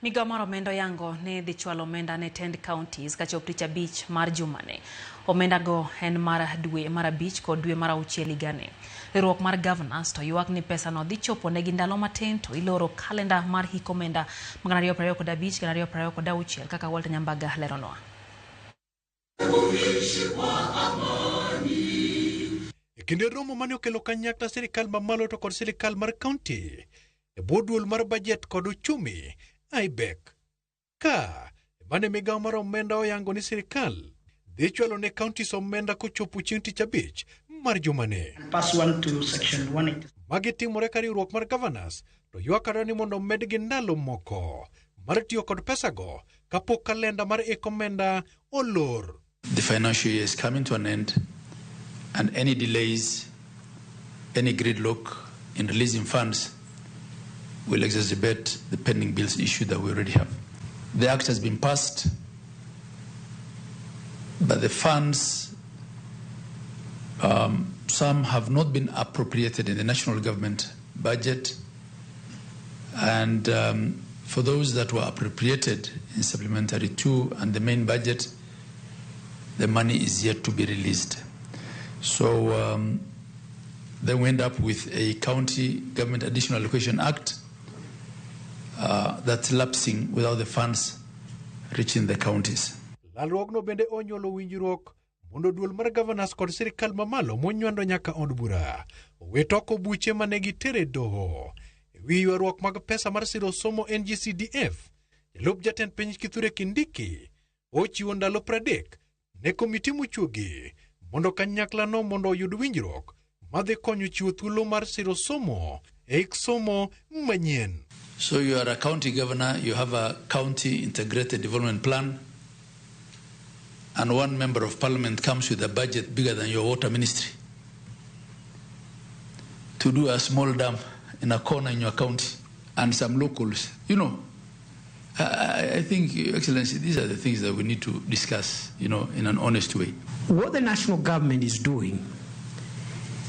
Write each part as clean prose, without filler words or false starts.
Migawo mar omenda yango ne dhi chwalo omenda ne 10 counties kachop tich abich mar jumane. Omenda go en mar dwe mar abich kod dwe mar auchiel higani. Riwruok mar Gavanas to ywak ni pesa no dhi chopo negi ndalo matin to iloro kalenda mar hik omenda 2025-2026 kaka Walter Nyambaga leronwa. Kinde romo mane okelo kanyakla sirkal mamalo to kod sirkal mar kaunti e bwo duol mar bajet kod uchumi ywak ka mane migawo mar omenda oyango ni sirkal dhi chwalo ne counties omenda kochopo chieng' tich abich mar jumane. Magi timore ka riwruok mar Gavanas to ywak ni mondo omedgi ndalo moko mar tiyo kod pesago kapok kalenda mar hik omenda olor. The financial year is coming to an end, and any delays, any gridlock in releasing funds will exacerbate the pending bills issue that we already have. The act has been passed, but the funds, some have not been appropriated in the national government budget, and for those that were appropriated in Supplementary 2 and the main budget, the money is yet to be released. So then we end up with a County Government Additional Allocation Act that's lapsing without the funds reaching the counties. Lalruogno bende onyolo winjruok mondo duol mar Gavanas kod sirkal mamalo monywando nyaka od bura wetoko buche mane gitere doho ewi ywaruok mag pesa mar siro somo NGCDF. Jalup jatend piny Kithure Kindiki ochiwo ndalo 30 ne komiti mochuogi mondo kanyakla no mondo oyud winjruok madhi konyo chiwo thuolo mar siro somo e hik somo manyien. So you are a county governor, you have a county integrated development plan, and one member of parliament comes with a budget bigger than your water ministry to do a small dam in a corner in your county and some locals. You know, I think, Your Excellency, these are the things that we need to discuss, in an honest way. What the national government is doing,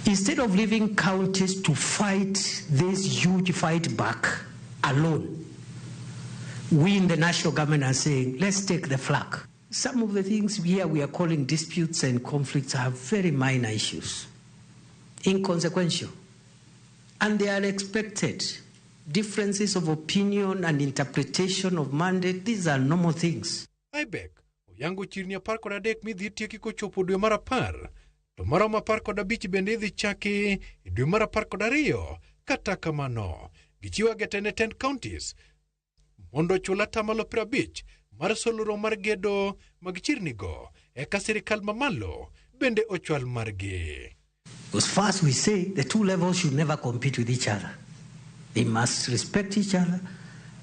instead of leaving counties to fight this huge fight back alone, we in the national government are saying, let's take the flag. Some of the things here we are calling disputes and conflicts are very minor issues, inconsequential, and they are expected. Differences of opinion and interpretation of mandate, these are normal things. Ywak oyango chirni 13 midhi tieki kochopo dwe mar 10 to marom 15 bende idhi chaki e dwe mar 12. Kata kamano gichiwo agete ne 10 counties mondo chula tamalo 50 mar soloro mar gedo mag chirnigo eka sirkal mamalo bende ochwal margi. Because first we say the two levels should never compete with each other. They must respect each other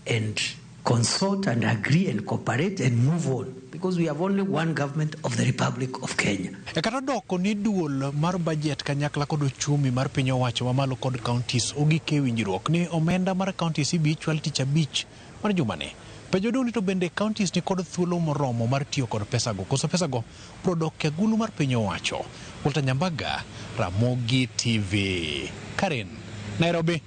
and consult and agree and cooperate and move on, because we have only one government of the Republic of Kenya. Ekata doko ni duol mar budget kanyakla kod uchumi mar piny owacho mamalo kod counties ogike winjruok ni omenda mar counties ibi chwal tich abich mar jumane. Penjo dong ni to bende counties ni kod thuolo moromo mar tiyo kod pesago. Koso pesago prodok ke agulu mar piny owacho. Walter Nyambaga, Ramogi TV. Karen, Nairobi.